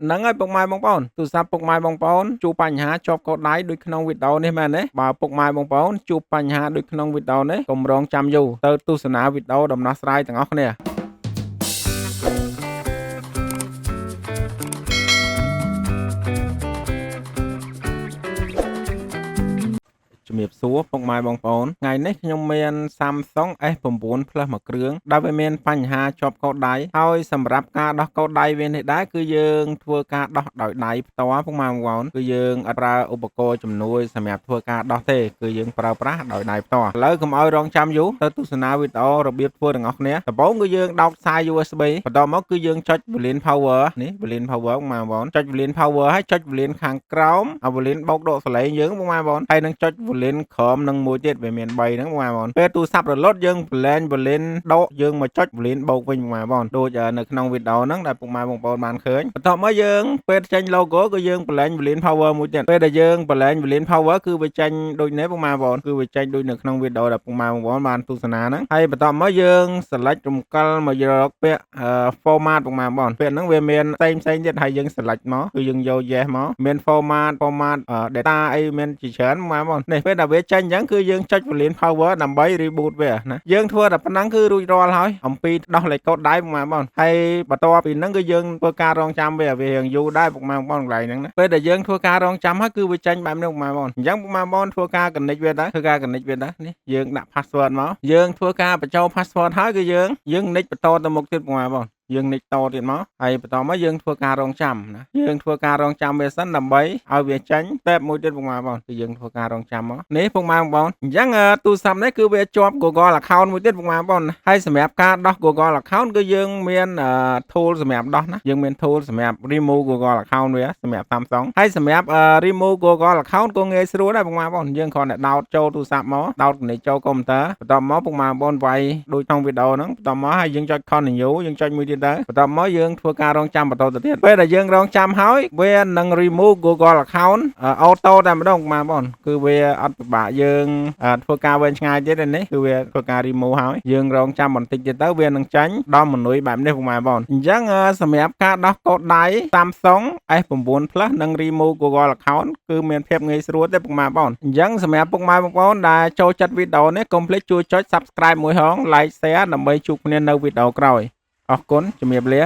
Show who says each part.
Speaker 1: ហ្នឹងហើយពុកម៉ែបងប្អូនទូរស័ព្ទពុកម៉ែបងប្អូនជួបបញ្ហាជាប់កោដដៃដូចក្នុងវីដេអូនេះមែនទេបើពុកម៉ែបងប្អូនជួបបញ្ហាដូចក្នុងវីដេអូនេះកុំរងចាំយូរទៅទស្សនាវីដេអូដំណោះស្រាយទាំងអស់គ្នាជំរាបសួរពុកម៉ែបងប្អូនថ្ងៃនេះខ្ញុំមាន Samsung S9 Plus មួយគ្រឿងដែលវាមានបញ្ហាជាប់កោដដៃហើយសម្រាប់ការដោះកោដដៃវានេះដែរគឺយើងធ្វើការដោះដោយដៃផ្ទាល់ពុកម៉ែបងប្អូនគឺយើងអត់ប្រើឧបករណ៍ជំនួយសម្រាប់ធ្វើការដោះទេគឺយើងប្រើប្រាស់ដោយដៃផ្ទាល់ឥឡូវកុំឲ្យរងចាំយូរទៅទស្សនាវីដេអូរបៀបធ្វើទាំងអស់គ្នាដំបូងគឺយើងដោតខ្សែ USB បន្ទាប់មកគឺយើងចុច Volume Power នេះ Volume Power ពុកម៉ែបងប្អូនចុច Volume Power ហើយចុច Volume ខាងក្រោមเอา Volume បោកដកសលេងយើងពុកម៉ែបងប្អូនហើយនឹងចុច Volume ក្រោមនឹងមួយទៀតវាមាន3ហ្នឹងបងប្អូនពេលទូរស័ព្ទរលត់យើងប្លែន Volume ដកយើងមកចុច Volume បោកវិញបងប្អូនដូចនៅក្នុងវីដេអូហ្នឹងដែលពុកម៉ែបងប្អូនបានឃើញបន្ទាប់មកយើងពេលចេញ logo គឺយើងប្លែន Volume Power មួយទៀតពេលដែលយើងប្លែន Volume Power គឺវាចេញដូចនេះពុកម៉ែបងប្អូនគឺវាចេញដូចនៅក្នុងវីដេអូដែលពុកម៉ែបងប្អូនបានទស្សនាហ្នឹងហើយបន្ទាប់មកយើង select រំកិលមកយកពាក្យ format ពុកម៉ែបងប្អូនពាក្យហ្នឹងវាមានផ្សេងទៀតហើយយើង select មកគឺយើងយក yes មកមាន format data អីមានជាច្រើនពុកម៉ែបងប្អូននេះពេលដែលវាចេញអញ្ចឹងគឺយើងចុច Volume Power ដើម្បី reboot វាណាយើងធ្វើតែប៉ុណ្ណឹងគឺរួចរាល់ហើយអំពីដោះលេខកូដដៃពុកម៉ែបងប្អូនហើយបន្ទាប់ពីហ្នឹងគឺយើងធ្វើការរងចាំវារៀងយូរដែរពុកម៉ែបងប្អូនកន្លែងហ្នឹងណាពេលដែលយើងធ្វើការរងចាំហើយគឺវាចេញបែបនេះពុកម៉ែបងប្អូនអញ្ចឹងពុកម៉ែបងប្អូនធ្វើការ connect វាដែរធ្វើការ connect វាដែរនេះយើងដាក់ password មកយើងធ្វើការបញ្ចូល password ហើយគឺយើង next បន្តទៅមុខទៀតពុកម៉ែបងប្អូនយើងនិចតទៀតមកហើយបន្តមកយើងធ្វើការរងចាំណាយើងធ្វើការរងចាំវាសិនដើម្បីឲ្យវាចាញ់តែមួយទៀតពុកម៉ែបងគឺយើងធ្វើការរងចាំមកនេះពុកម៉ែបងអញ្ចឹងទូរស័ព្ទនេះគឺវាជាប់ Google account មួយទៀតពុកម៉ែបងហើយសម្រាប់ការដោះ Google account គឺយើងមាន tool សម្រាប់ដោះណាយើងមាន tool សម្រាប់ remove Google account វាសម្រាប់ Samsung ហើយសម្រាប់ remove Google account ក៏ងាយស្រួលដែរពុកម៉ែបងយើងគ្រាន់តែដោតចូលទូរស័ព្ទមកដោតកណិចចូលកុំព្យូទ័របន្ទាប់មកពុកម៉ែបងវាយដូចក្នុងវីដេអូហ្នឹងបន្ទាប់មកហើយយើងចុច continue យើងចុចមួយទៀតទៅបន្ទាប់មកយើងធ្វើការរងចាំបន្តទៅទៀតពេលដែលយើងរងចាំហើយវានឹង remove Google account auto តែម្ដងបងប្អូនគឺវាអត់ពិបាកយើងធ្វើការវែងឆ្ងាយទៀតទេនេះគឺវាធ្វើការ remove ហើយយើងរងចាំបន្តិចទៀតទៅវានឹងចាញ់ដល់មនុយបែបនេះបងប្អូនអញ្ចឹងសម្រាប់ការដោះកូដដៃ Samsung S9 Plus និង remove Google account គឺមានភាពងាយស្រួលទេបងប្អូនអញ្ចឹងសម្រាប់ពុកម៉ែបងប្អូនដែលចូលចិត្តវីដេអូនេះកុំភ្លេចជួយចុច Subscribe មួយហង Like Share ដើម្បីជួបគ្នានៅវីដេអូក្រោយអរគុណជំរាបលា